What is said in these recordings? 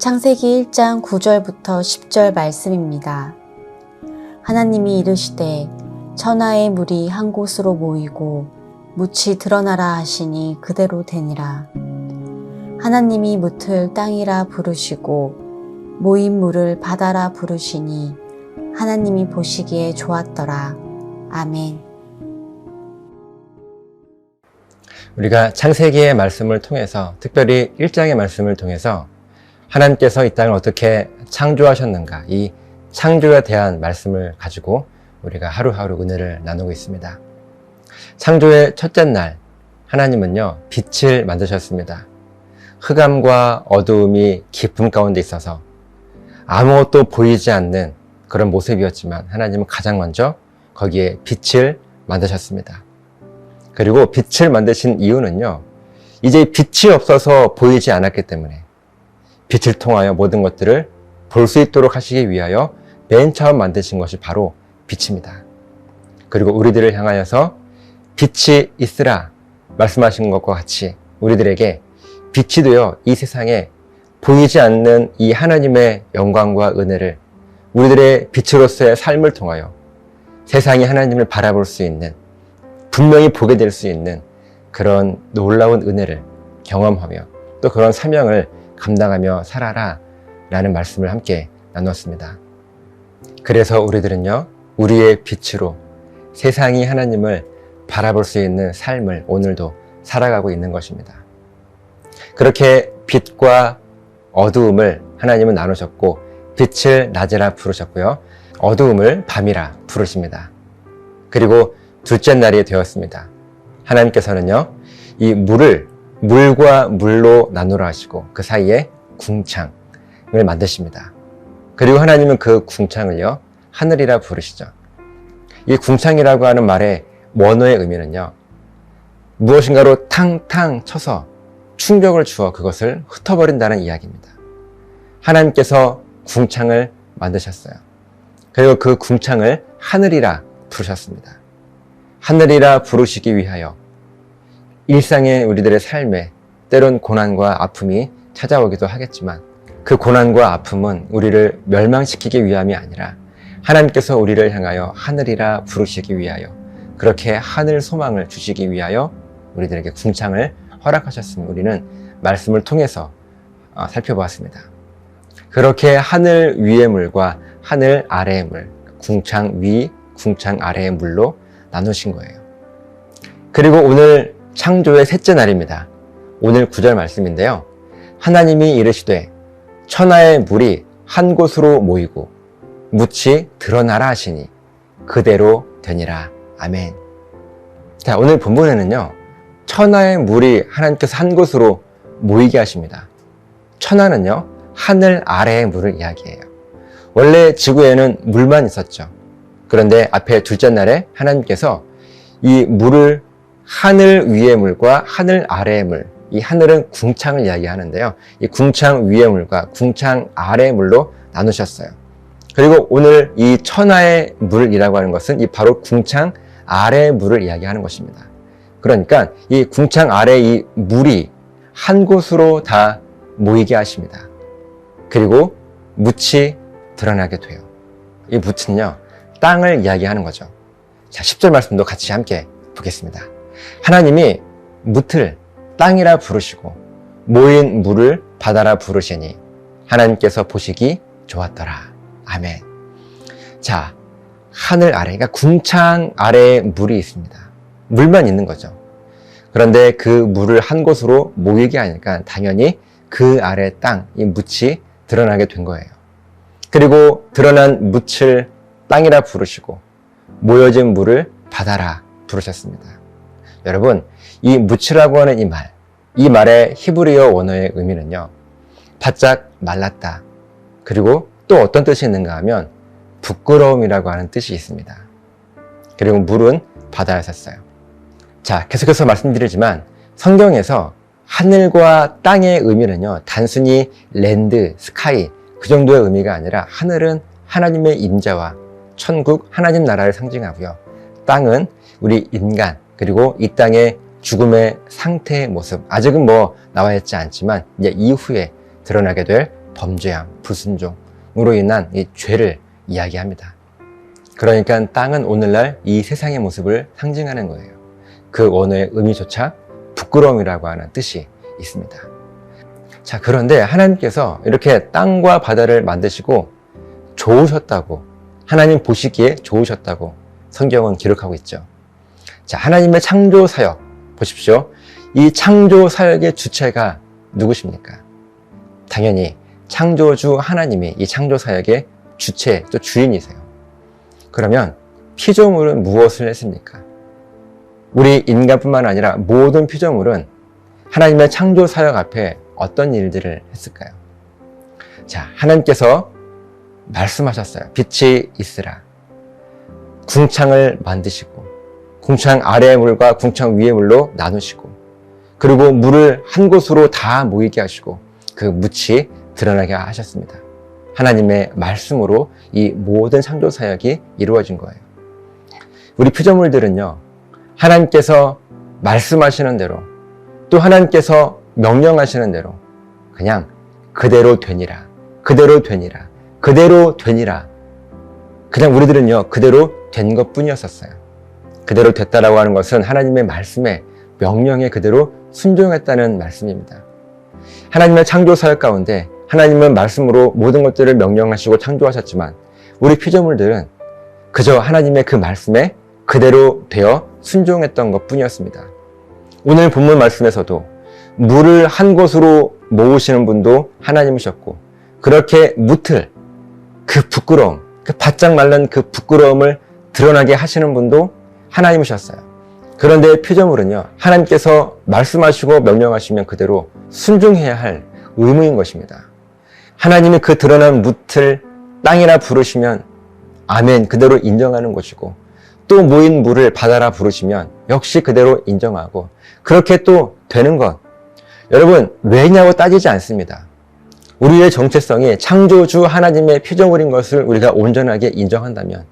창세기 1장 9절부터 10절 말씀입니다. 하나님이 이르시되 천하의 물이 한 곳으로 모이고 묻이 드러나라 하시니 그대로 되니라. 하나님이 묻을 땅이라 부르시고 모인 물을 바다라 부르시니 하나님이 보시기에 좋았더라. 아멘. 우리가 창세기의 말씀을 통해서, 특별히 1장의 말씀을 통해서 하나님께서 이 땅을 어떻게 창조하셨는가, 이 창조에 대한 말씀을 가지고 우리가 하루하루 은혜를 나누고 있습니다. 창조의 첫째 날 하나님은요, 빛을 만드셨습니다. 흑암과 어두움이 깊음 가운데 있어서 아무것도 보이지 않는 그런 모습이었지만 하나님은 가장 먼저 거기에 빛을 만드셨습니다. 그리고 빛을 만드신 이유는요, 이제 빛이 없어서 보이지 않았기 때문에 빛을 통하여 모든 것들을 볼 수 있도록 하시기 위하여 맨 처음 만드신 것이 바로 빛입니다. 그리고 우리들을 향하여서 빛이 있으라 말씀하신 것과 같이 우리들에게 빛이 되어 이 세상에 보이지 않는 이 하나님의 영광과 은혜를 우리들의 빛으로서의 삶을 통하여 세상이 하나님을 바라볼 수 있는, 분명히 보게 될 수 있는 그런 놀라운 은혜를 경험하며 또 그런 사명을 감당하며 살아라 라는 말씀을 함께 나눴습니다. 그래서 우리들은요, 우리의 빛으로 세상이 하나님을 바라볼 수 있는 삶을 오늘도 살아가고 있는 것입니다. 그렇게 빛과 어두움을 하나님은 나누셨고, 빛을 낮이라 부르셨고요, 어두움을 밤이라 부르십니다. 그리고 둘째 날이 되었습니다. 하나님께서는요, 이 물과 물로 나누라 하시고 그 사이에 궁창을 만드십니다. 그리고 하나님은 그 궁창을요, 하늘이라 부르시죠. 이 궁창이라고 하는 말의 원어의 의미는요, 무엇인가로 탕탕 쳐서 충격을 주어 그것을 흩어버린다는 이야기입니다. 하나님께서 궁창을 만드셨어요. 그리고 그 궁창을 하늘이라 부르셨습니다. 하늘이라 부르시기 위하여 일상의 우리들의 삶에 때론 고난과 아픔이 찾아오기도 하겠지만 그 고난과 아픔은 우리를 멸망시키기 위함이 아니라 하나님께서 우리를 향하여 하늘이라 부르시기 위하여, 그렇게 하늘 소망을 주시기 위하여 우리들에게 궁창을 허락하셨음을 우리는 말씀을 통해서 살펴보았습니다. 그렇게 하늘 위의 물과 하늘 아래의 물, 궁창 위, 궁창 아래의 물로 나누신 거예요. 그리고 오늘 창조의 셋째 날입니다. 오늘 9절 말씀인데요, 하나님이 이르시되 천하의 물이 한 곳으로 모이고 묻이 드러나라 하시니 그대로 되니라. 아멘. 자, 오늘 본문에는요, 천하의 물이 하나님께서 한 곳으로 모이게 하십니다. 천하는요, 하늘 아래의 물을 이야기해요. 원래 지구에는 물만 있었죠. 그런데 앞에 둘째 날에 하나님께서 이 물을 하늘 위의 물과 하늘 아래의 물, 이 하늘은 궁창을 이야기하는데요, 이 궁창 위의 물과 궁창 아래의 물로 나누셨어요. 그리고 오늘 이 천하의 물이라고 하는 것은 이 바로 궁창 아래의 물을 이야기하는 것입니다. 그러니까 이 궁창 아래 이 물이 한 곳으로 다 모이게 하십니다. 그리고 묻이 드러나게 돼요. 이 묻은요, 땅을 이야기하는 거죠. 자, 10절 말씀도 같이 함께 보겠습니다. 하나님이 묻을 땅이라 부르시고 모인 물을 바다라 부르시니 하나님께서 보시기 좋았더라. 아멘. 자, 하늘 아래, 그러니까 궁창 아래에 물이 있습니다. 물만 있는 거죠. 그런데 그 물을 한 곳으로 모이게 하니까 당연히 그 아래 땅, 이 묻이 드러나게 된 거예요. 그리고 드러난 묻을 땅이라 부르시고 모여진 물을 바다라 부르셨습니다. 여러분, 이 묻이라고 하는 이 말의 히브리어 원어의 의미는요, 바짝 말랐다. 그리고 또 어떤 뜻이 있는가 하면 부끄러움이라고 하는 뜻이 있습니다. 그리고 물은 바다였었어요. 자, 계속해서 말씀드리지만 성경에서 하늘과 땅의 의미는요, 단순히 랜드, 스카이 그 정도의 의미가 아니라 하늘은 하나님의 임재와 천국, 하나님 나라를 상징하고요, 땅은 우리 인간, 그리고 이 땅의 죽음의 상태의 모습, 아직은 나와 있지 않지만 이제 이후에 드러나게 될 범죄함, 불순종으로 인한 이 죄를 이야기합니다. 그러니까 땅은 오늘날 이 세상의 모습을 상징하는 거예요. 그 원어의 의미조차 부끄러움이라고 하는 뜻이 있습니다. 자, 그런데 하나님께서 이렇게 땅과 바다를 만드시고 좋으셨다고, 하나님 보시기에 좋으셨다고 성경은 기록하고 있죠. 자, 하나님의 창조 사역 보십시오. 이 창조 사역의 주체가 누구십니까? 당연히 창조주 하나님이 이 창조 사역의 주체 또 주인이세요. 그러면 피조물은 무엇을 했습니까? 우리 인간뿐만 아니라 모든 피조물은 하나님의 창조 사역 앞에 어떤 일들을 했을까요? 자, 하나님께서 말씀하셨어요. 빛이 있으라. 궁창을 만드시고 궁창 아래의 물과 궁창 위의 물로 나누시고, 그리고 물을 한 곳으로 다 모이게 하시고 그 묻이 드러나게 하셨습니다. 하나님의 말씀으로 이 모든 창조 사역이 이루어진 거예요. 우리 피조물들은요, 하나님께서 말씀하시는 대로, 또 하나님께서 명령하시는 대로 그냥 그대로 되니라, 그대로 되니라, 그대로 되니라. 그냥 우리들은요, 그대로 된 것 뿐이었었어요. 그대로 됐다라고 하는 것은 하나님의 말씀에, 명령에 그대로 순종했다는 말씀입니다. 하나님의 창조 사역 가운데 하나님은 말씀으로 모든 것들을 명령하시고 창조하셨지만 우리 피조물들은 그저 하나님의 그 말씀에 그대로 되어 순종했던 것 뿐이었습니다. 오늘 본문 말씀에서도 물을 한 곳으로 모으시는 분도 하나님이셨고, 그렇게 묻을 그 부끄러움, 그 바짝 말른 그 부끄러움을 드러나게 하시는 분도 하나님이셨어요. 그런데 피조물은요, 하나님께서 말씀하시고 명령하시면 그대로 순종해야 할 의무인 것입니다. 하나님이 그 드러난 묻을 땅이라 부르시면 아멘, 그대로 인정하는 것이고, 또 모인 물을 바다라 부르시면 역시 그대로 인정하고, 그렇게 또 되는 것, 여러분 왜냐고 따지지 않습니다. 우리의 정체성이 창조주 하나님의 피조물인 것을 우리가 온전하게 인정한다면,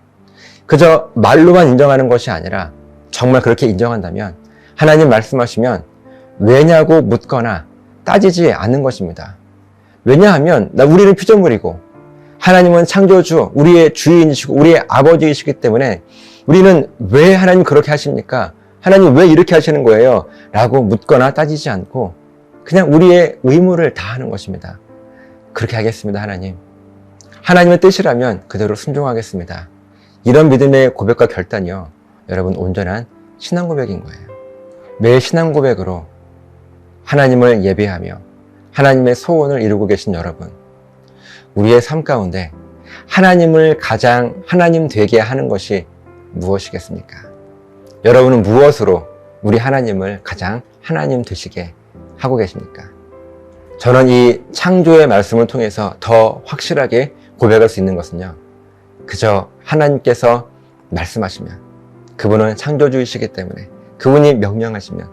그저 말로만 인정하는 것이 아니라 정말 그렇게 인정한다면 하나님 말씀하시면 왜냐고 묻거나 따지지 않는 것입니다. 왜냐하면 우리는 피조물이고 하나님은 창조주, 우리의 주인이시고 우리의 아버지이시기 때문에 우리는 왜 하나님 그렇게 하십니까? 하나님 왜 이렇게 하시는 거예요? 라고 묻거나 따지지 않고 그냥 우리의 의무를 다하는 것입니다. 그렇게 하겠습니다, 하나님. 하나님의 뜻이라면 그대로 순종하겠습니다. 이런 믿음의 고백과 결단이요, 여러분 온전한 신앙 고백인 거예요. 매일 신앙 고백으로 하나님을 예배하며 하나님의 소원을 이루고 계신 여러분, 우리의 삶 가운데 하나님을 가장 하나님 되게 하는 것이 무엇이겠습니까? 여러분은 무엇으로 우리 하나님을 가장 하나님 되시게 하고 계십니까? 저는 이 창조의 말씀을 통해서 더 확실하게 고백할 수 있는 것은요, 그저 하나님께서 말씀하시면, 그분은 창조주이시기 때문에, 그분이 명령하시면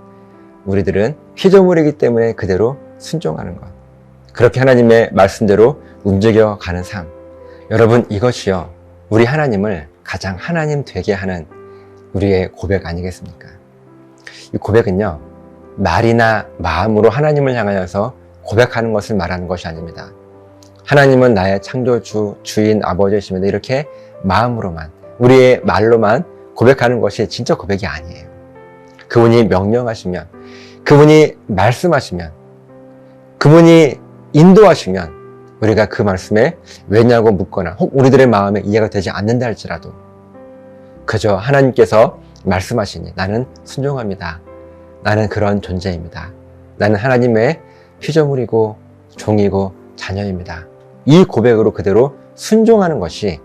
우리들은 피조물이기 때문에 그대로 순종하는 것, 그렇게 하나님의 말씀대로 움직여가는 삶, 여러분 이것이요 우리 하나님을 가장 하나님 되게 하는 우리의 고백 아니겠습니까? 이 고백은요, 말이나 마음으로 하나님을 향하여서 고백하는 것을 말하는 것이 아닙니다. 하나님은 나의 창조주, 주인, 아버지이십니다. 이렇게 마음으로만, 우리의 말로만 고백하는 것이 진짜 고백이 아니에요. 그분이 명령하시면, 그분이 말씀하시면, 그분이 인도하시면 우리가 그 말씀에 왜냐고 묻거나 혹 우리들의 마음에 이해가 되지 않는다 할지라도 그저 하나님께서 말씀하시니 나는 순종합니다. 나는 그런 존재입니다. 나는 하나님의 피조물이고 종이고 자녀입니다. 이 고백으로 그대로 순종하는 것이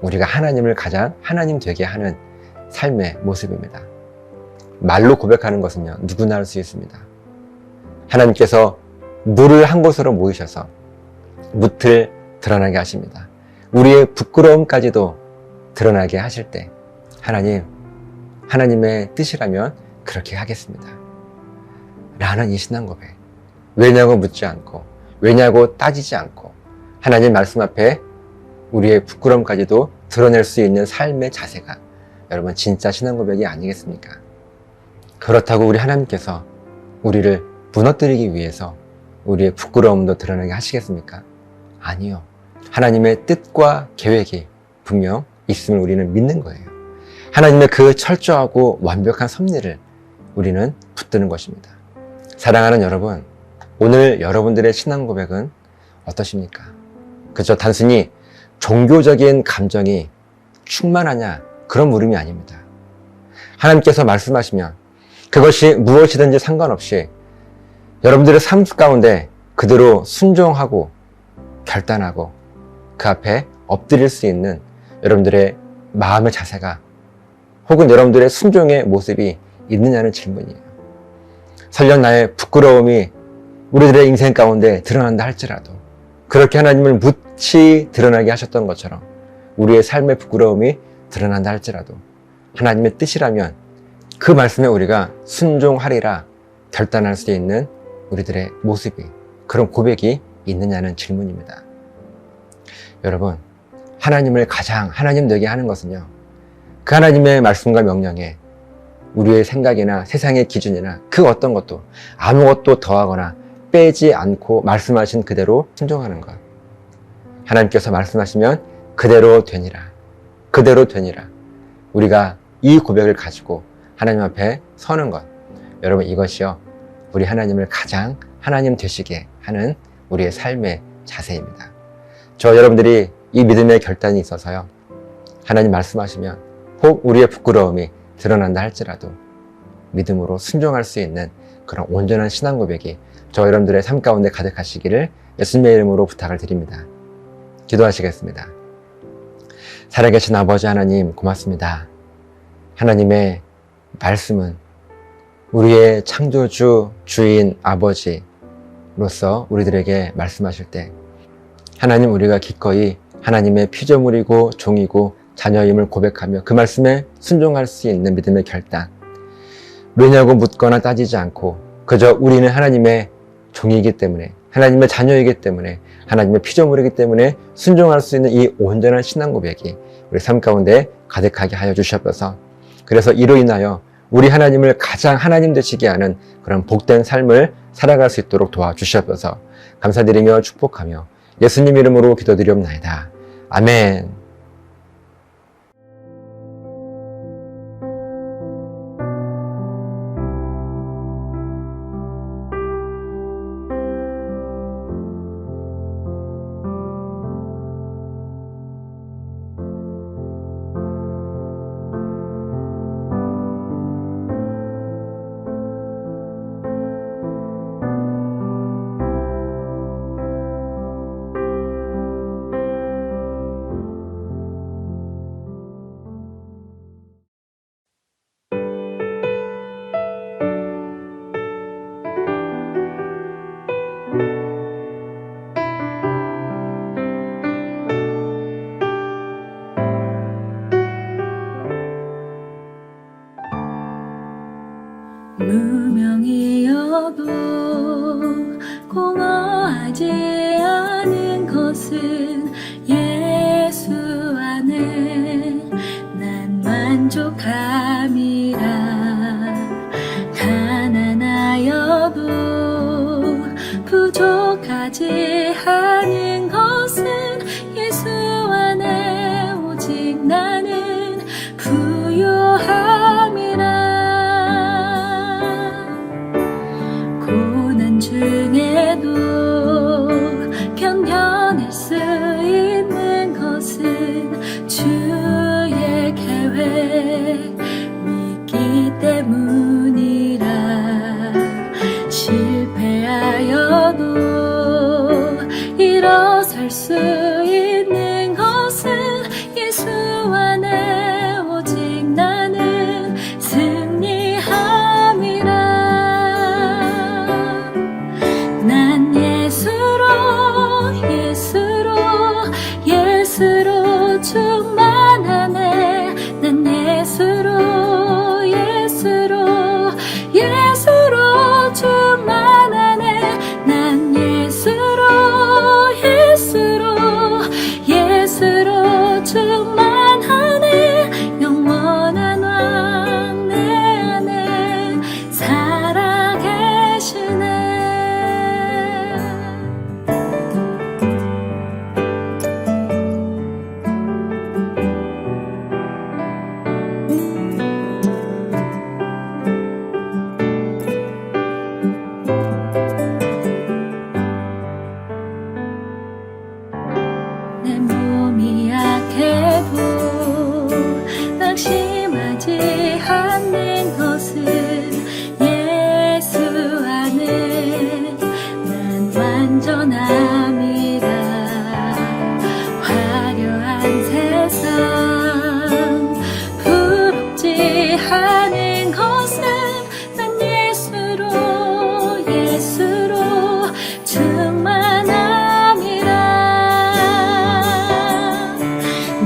우리가 하나님을 가장 하나님 되게 하는 삶의 모습입니다. 말로 고백하는 것은요, 누구나 할 수 있습니다. 하나님께서 물을 한 곳으로 모이셔서 묻을 드러나게 하십니다. 우리의 부끄러움까지도 드러나게 하실 때 하나님의 뜻이라면 그렇게 하겠습니다. 라는 이 신앙 고백. 왜냐고 묻지 않고, 왜냐고 따지지 않고, 하나님 말씀 앞에 우리의 부끄러움까지도 드러낼 수 있는 삶의 자세가 여러분 진짜 신앙 고백이 아니겠습니까? 그렇다고 우리 하나님께서 우리를 무너뜨리기 위해서 우리의 부끄러움도 드러나게 하시겠습니까? 아니요. 하나님의 뜻과 계획이 분명 있음을 우리는 믿는 거예요. 하나님의 그 철저하고 완벽한 섭리를 우리는 붙드는 것입니다. 사랑하는 여러분, 오늘 여러분들의 신앙 고백은 어떠십니까? 그저 단순히 종교적인 감정이 충만하냐, 그런 물음이 아닙니다. 하나님께서 말씀하시면 그것이 무엇이든지 상관없이 여러분들의 삶 가운데 그대로 순종하고 결단하고 그 앞에 엎드릴 수 있는 여러분들의 마음의 자세가 혹은 여러분들의 순종의 모습이 있느냐는 질문이에요. 설령 나의 부끄러움이 우리들의 인생 가운데 드러난다 할지라도 그렇게 하나님을 묻히 드러나게 하셨던 것처럼 우리의 삶의 부끄러움이 드러난다 할지라도 하나님의 뜻이라면 그 말씀에 우리가 순종하리라 결단할 수 있는 우리들의 모습이, 그런 고백이 있느냐는 질문입니다. 여러분, 하나님을 가장 하나님 되게 하는 것은요, 그 하나님의 말씀과 명령에 우리의 생각이나 세상의 기준이나 그 어떤 것도 아무것도 더하거나 빼지 않고 말씀하신 그대로 순종하는 것. 하나님께서 말씀하시면 그대로 되니라. 그대로 되니라. 우리가 이 고백을 가지고 하나님 앞에 서는 것. 여러분, 이것이요, 우리 하나님을 가장 하나님 되시게 하는 우리의 삶의 자세입니다. 저 여러분들이 이 믿음의 결단이 있어서요, 하나님 말씀하시면 혹 우리의 부끄러움이 드러난다 할지라도 믿음으로 순종할 수 있는 그런 온전한 신앙 고백이 저 여러분들의 삶 가운데 가득하시기를 예수님의 이름으로 부탁을 드립니다. 기도하시겠습니다. 살아계신 아버지 하나님, 고맙습니다. 하나님의 말씀은 우리의 창조주, 주인, 아버지로서 우리들에게 말씀하실 때 하나님, 우리가 기꺼이 하나님의 피조물이고 종이고 자녀임을 고백하며 그 말씀에 순종할 수 있는 믿음의 결단, 왜냐고 묻거나 따지지 않고 그저 우리는 하나님의 종이기 때문에, 하나님의 자녀이기 때문에, 하나님의 피조물이기 때문에 순종할 수 있는 이 온전한 신앙 고백이 우리 삶 가운데 가득하게 하여 주시옵소서. 그래서 이로 인하여 우리 하나님을 가장 하나님 되시게 하는 그런 복된 삶을 살아갈 수 있도록 도와주시옵소서. 감사드리며 축복하며 예수님 이름으로 기도드리옵나이다. 아멘. 무명이어도 공허하지 않은 것은 예수 안에 난 만족함이라. 가난하여도 부족하지 않은 것은 예수 안에 오직 나는 부요함이라. 고난 중에도 견뎌낼 수 있는 것은 주의 계획,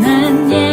난